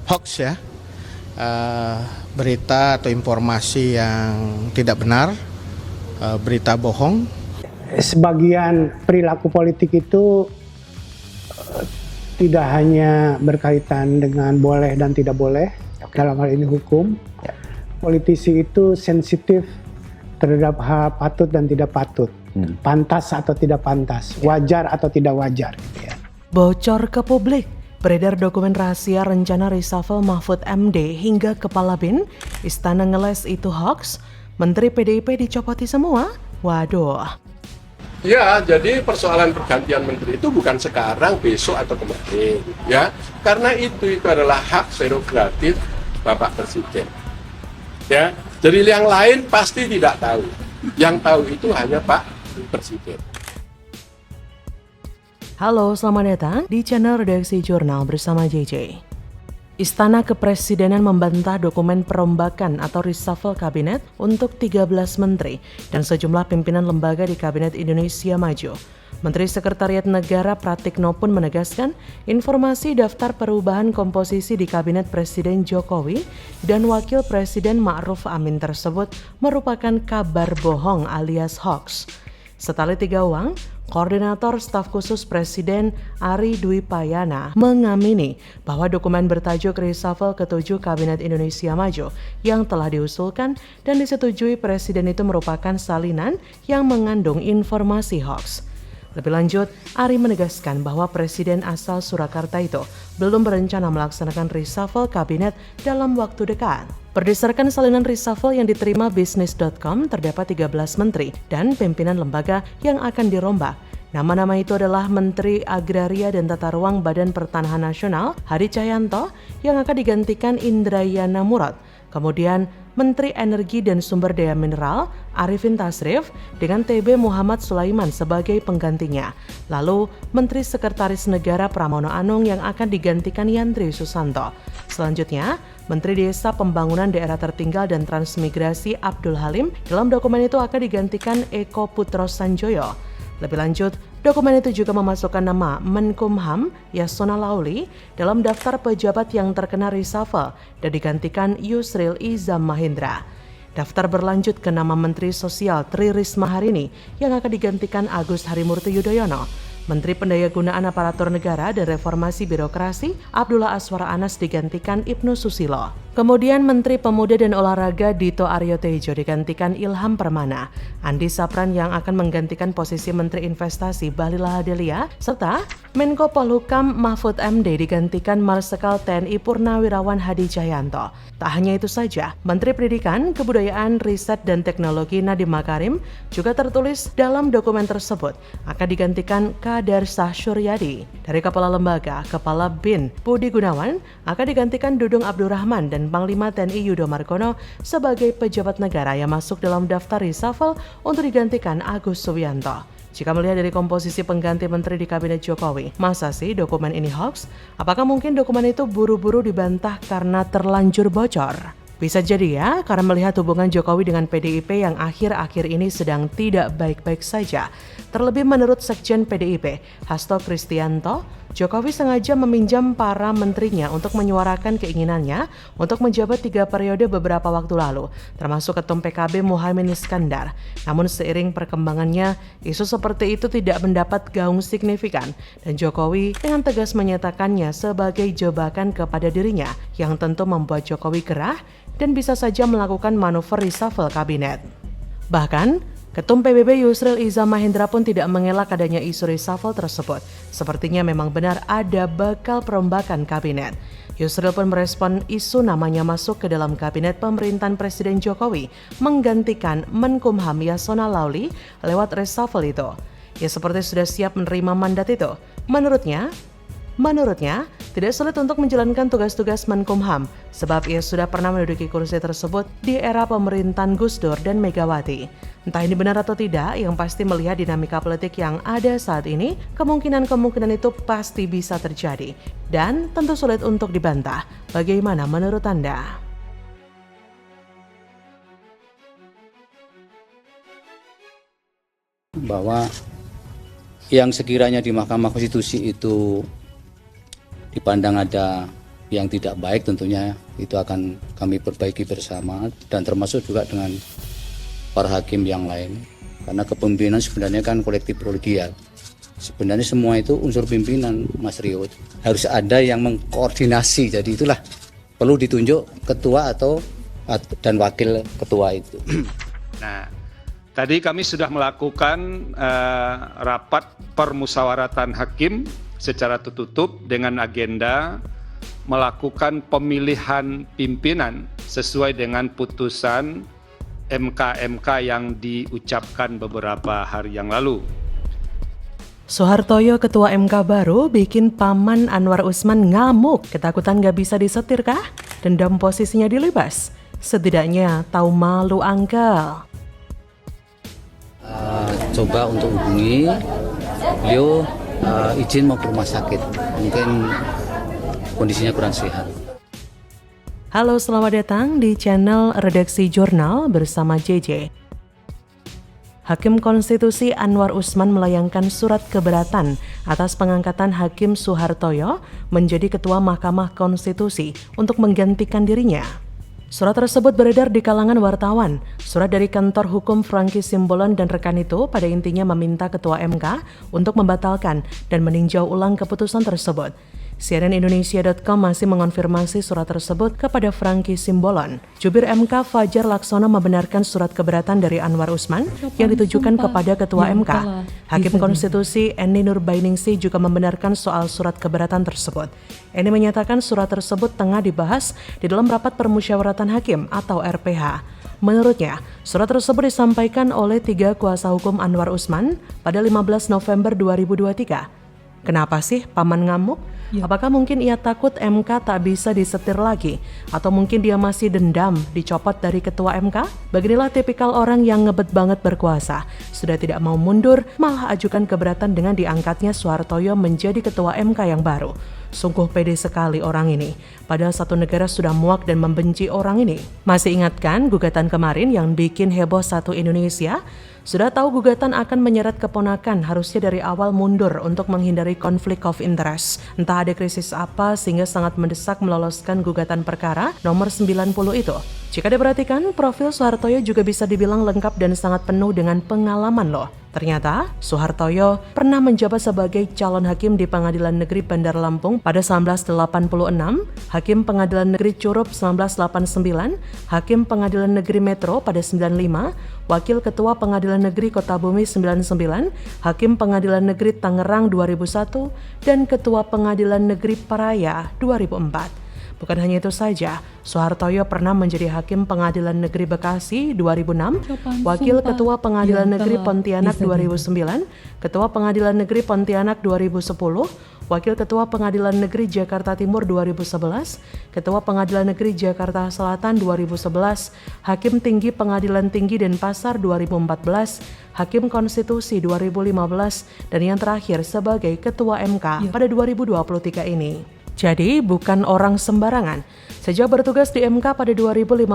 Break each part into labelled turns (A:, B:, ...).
A: hoax ya, berita atau informasi yang tidak benar, berita bohong.
B: Sebagian perilaku politik itu tidak hanya berkaitan dengan boleh dan tidak boleh, dalam hal ini hukum. Politisi itu sensitif terhadap hal patut dan tidak patut, pantas atau tidak pantas, wajar atau tidak wajar. Gitu ya.
C: Bocor ke publik, beredar dokumen rahasia rencana reshuffle Mahfud MD hingga Kepala BIN, Istana ngeles itu hoax, Menteri PDIP dicopoti semua, waduh.
D: Ya, jadi persoalan pergantian menteri itu bukan sekarang, besok atau kemarin, ya. Karena itu adalah hak prerogatif Bapak Presiden. Ya, jadi yang lain pasti tidak tahu. Yang tahu itu hanya Pak Presiden.
C: Halo, selamat datang di channel Redaksi Jurnal bersama JJ. Istana Kepresidenan membantah dokumen perombakan atau reshuffle kabinet untuk 13 menteri dan sejumlah pimpinan lembaga di Kabinet Indonesia Maju. Menteri Sekretariat Negara Pratikno pun menegaskan informasi daftar perubahan komposisi di Kabinet Presiden Jokowi dan Wakil Presiden Ma'ruf Amin tersebut merupakan kabar bohong alias hoax. Setali tiga uang, Koordinator Staf Khusus Presiden Ari Dwi Payana mengamini bahwa dokumen bertajuk reshuffle ke-7 Kabinet Indonesia Maju yang telah diusulkan dan disetujui Presiden itu merupakan salinan yang mengandung informasi hoax. Lebih lanjut, Ari menegaskan bahwa Presiden asal Surakarta itu belum berencana melaksanakan reshuffle kabinet dalam waktu dekat. Berdasarkan salinan reshuffle yang diterima bisnis.com, terdapat 13 menteri dan pimpinan lembaga yang akan dirombak. Nama-nama itu adalah Menteri Agraria dan Tata Ruang Badan Pertanahan Nasional, Hadi Cahyanto, yang akan digantikan Indrayana Murad. Kemudian Menteri Energi dan Sumber Daya Mineral, Arifin Tasrif, dengan TB Muhammad Sulaiman sebagai penggantinya. Lalu Menteri Sekretaris Negara Pramono Anung yang akan digantikan Yandri Susanto. Selanjutnya, Menteri Desa Pembangunan Daerah Tertinggal dan Transmigrasi Abdul Halim. Dalam dokumen itu akan digantikan Eko Putro Sanjoyo. Lebih lanjut, dokumen itu juga memasukkan nama Menkumham Yasona Lauli dalam daftar pejabat yang terkena reshuffle dan digantikan Yusril Iza Mahendra. Daftar berlanjut ke nama Menteri Sosial Tri Risma Harini yang akan digantikan Agus Harimurti Yudhoyono. Menteri Pendayagunaan Aparatur Negara dan Reformasi Birokrasi Abdullah Aswar Anas digantikan Ibnu Susilo. Kemudian Menteri Pemuda dan Olahraga Dito Aryo Tejo digantikan Ilham Permana. Andi Sapran yang akan menggantikan posisi Menteri Investasi Bahlil Lahadalia, serta Menko Polhukam Mahfud MD digantikan Marsikal TNI Purnawirawan Hadi Cahyanto. Tak hanya itu saja, Menteri Pendidikan, Kebudayaan, Riset dan Teknologi Nadiem Makarim juga tertulis dalam dokumen tersebut akan digantikan Kadarsah Suryadi. Dari Kepala Lembaga, Kepala BIN Budi Gunawan akan digantikan Dudung Abdurrahman dan Panglima TNI Yudo Margono sebagai pejabat negara yang masuk dalam daftar reshuffle untuk digantikan Agus Subianto. Jika melihat dari komposisi pengganti menteri di Kabinet Jokowi, masa sih dokumen ini hoax? Apakah mungkin dokumen itu buru-buru dibantah karena terlanjur bocor? Bisa jadi ya, karena melihat hubungan Jokowi dengan PDIP yang akhir-akhir ini sedang tidak baik-baik saja. Terlebih menurut Sekjen PDIP, Hasto Kristianto, Jokowi sengaja meminjam para menterinya untuk menyuarakan keinginannya untuk menjabat 3 periode beberapa waktu lalu, termasuk Ketum PKB Muhaimin Iskandar. Namun seiring perkembangannya, isu seperti itu tidak mendapat gaung signifikan dan Jokowi dengan tegas menyatakannya sebagai jebakan kepada dirinya yang tentu membuat Jokowi gerah dan bisa saja melakukan manuver reshuffle kabinet. Bahkan, Ketum PBB Yusril Iza Mahendra pun tidak mengelak adanya isu reshuffle tersebut. Sepertinya memang benar ada bakal perombakan kabinet. Yusril pun merespon isu namanya masuk ke dalam kabinet pemerintahan Presiden Jokowi menggantikan Menkumham Yasona Lauli lewat reshuffle itu. Ya seperti sudah siap menerima mandat itu. Menurutnya, tidak sulit untuk menjalankan tugas-tugas Menkumham sebab ia sudah pernah menduduki kursi tersebut di era pemerintahan Gus Dur dan Megawati. Entah ini benar atau tidak, yang pasti melihat dinamika politik yang ada saat ini, kemungkinan itu pasti bisa terjadi dan tentu sulit untuk dibantah. Bagaimana menurut Anda?
E: Bahwa yang sekiranya di Mahkamah Konstitusi itu dipandang ada yang tidak baik tentunya itu akan kami perbaiki bersama, dan termasuk juga dengan para hakim yang lain. Karena kepemimpinan sebenarnya kan kolektif kolegial. Sebenarnya semua itu unsur pimpinan, Mas Rio. Harus ada yang mengkoordinasi, jadi itulah perlu ditunjuk ketua dan wakil ketua itu.
F: Nah, tadi kami sudah melakukan rapat permusyawaratan hakim secara tertutup dengan agenda melakukan pemilihan pimpinan sesuai dengan putusan MK yang diucapkan beberapa hari yang lalu.
C: Soehartoyo ketua MK baru bikin paman Anwar Usman ngamuk. Ketakutan gak bisa disetir kah? Dendam posisinya dilibas. Setidaknya tahu malu angkel.
E: Coba untuk hubungi beliau, izin mau ke rumah sakit, mungkin kondisinya kurang sehat.
C: Halo, selamat datang di channel Redaksi Jurnal bersama JJ. Hakim Konstitusi Anwar Usman melayangkan surat keberatan atas pengangkatan Hakim Soehartoyo menjadi Ketua Mahkamah Konstitusi untuk menggantikan dirinya. Surat tersebut beredar di kalangan wartawan. Surat dari kantor hukum Franky Simbolon dan rekan itu pada intinya meminta Ketua MK untuk membatalkan dan meninjau ulang keputusan tersebut. CNNindonesia.com masih mengonfirmasi surat tersebut kepada Franky Simbolon. Jubir MK Fajar Laksono membenarkan surat keberatan dari Anwar Usman yang ditujukan kepada Ketua MK. Hakim Konstitusi Eni Nurbainingsih juga membenarkan soal surat keberatan tersebut. Eni menyatakan surat tersebut tengah dibahas di dalam rapat permusyawaratan hakim atau RPH. Menurutnya, surat tersebut disampaikan oleh 3 kuasa hukum Anwar Usman pada 15 November 2023. Kenapa sih paman ngamuk? Apakah mungkin ia takut MK tak bisa disetir lagi? Atau mungkin dia masih dendam dicopot dari ketua MK? Beginilah tipikal orang yang ngebet banget berkuasa. Sudah tidak mau mundur, malah ajukan keberatan dengan diangkatnya Soehartoyo menjadi ketua MK yang baru. Sungguh pede sekali orang ini. Padahal satu negara sudah muak dan membenci orang ini. Masih ingatkan gugatan kemarin yang bikin heboh satu Indonesia? Sudah tahu gugatan akan menyeret keponakan, harusnya dari awal mundur untuk menghindari konflik of interest. Entah ada krisis apa sehingga sangat mendesak meloloskan gugatan perkara nomor 90 itu. Jika diperhatikan, profil Soehartoyo juga bisa dibilang lengkap dan sangat penuh dengan pengalaman loh. Ternyata, Soehartoyo pernah menjabat sebagai calon hakim di Pengadilan Negeri Bandar Lampung pada 1986, Hakim Pengadilan Negeri Curup 1989, Hakim Pengadilan Negeri Metro pada 95, Wakil Ketua Pengadilan Negeri Kota Bumi 99, Hakim Pengadilan Negeri Tangerang 2001, dan Ketua Pengadilan Negeri Paraya 2004. Bukan hanya itu saja, Soehartoyo pernah menjadi Hakim Pengadilan Negeri Bekasi 2006, Wakil Ketua Pengadilan Negeri Pontianak 2009, Ketua Pengadilan Negeri Pontianak 2010, Wakil Ketua Pengadilan Negeri Jakarta Timur 2011, Ketua Pengadilan Negeri Jakarta Selatan 2011, Hakim Tinggi Pengadilan Tinggi Denpasar 2014, Hakim Konstitusi 2015, dan yang terakhir sebagai Ketua MK pada 2023 ini. Jadi bukan orang sembarangan. Sejak bertugas di MK pada 2015,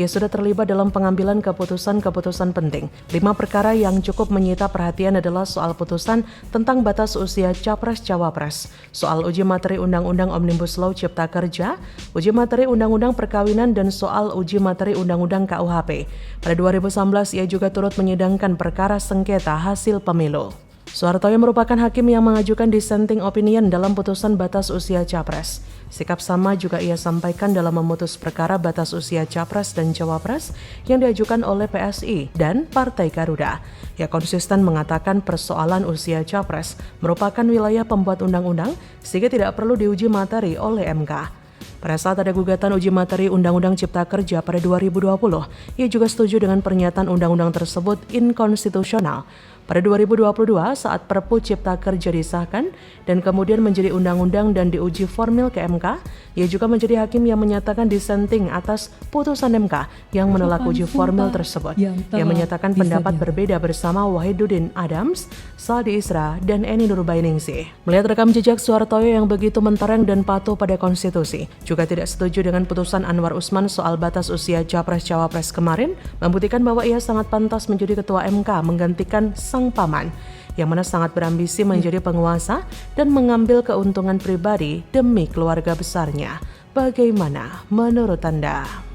C: ia sudah terlibat dalam pengambilan keputusan-keputusan penting. 5 perkara yang cukup menyita perhatian adalah soal putusan tentang batas usia Capres-Cawapres, soal uji materi Undang-Undang Omnibus Law Cipta Kerja, uji materi Undang-Undang Perkawinan, dan soal uji materi Undang-Undang KUHP. Pada 2019, ia juga turut menyidangkan perkara sengketa hasil pemilu. Soehartoyo merupakan hakim yang mengajukan dissenting opinion dalam putusan batas usia Capres. Sikap sama juga ia sampaikan dalam memutus perkara batas usia Capres dan Cawapres yang diajukan oleh PSI dan Partai Garuda. Ia konsisten mengatakan persoalan usia Capres merupakan wilayah pembuat undang-undang sehingga tidak perlu diuji materi oleh MK. Pada saat ada gugatan uji materi Undang-Undang Cipta Kerja pada 2020, ia juga setuju dengan pernyataan undang-undang tersebut inkonstitusional. Pada 2022, saat Perpu Cipta Kerja disahkan dan kemudian menjadi undang-undang dan diuji formil ke MK, ia juga menjadi hakim yang menyatakan dissenting atas putusan MK yang menolak uji formil tersebut. Ia menyatakan pendapat berbeda bersama Wahiduddin Adams, Saldi Isra, dan Eni Nurbainingsih. Melihat rekam jejak Soehartoyo yang begitu mentereng dan patuh pada konstitusi, juga tidak setuju dengan putusan Anwar Usman soal batas usia Capres-Cawapres kemarin, membuktikan bahwa ia sangat pantas menjadi ketua MK menggantikan sang paman. yang mana sangat berambisi menjadi penguasa dan mengambil keuntungan pribadi demi keluarga besarnya. Bagaimana menurut Anda?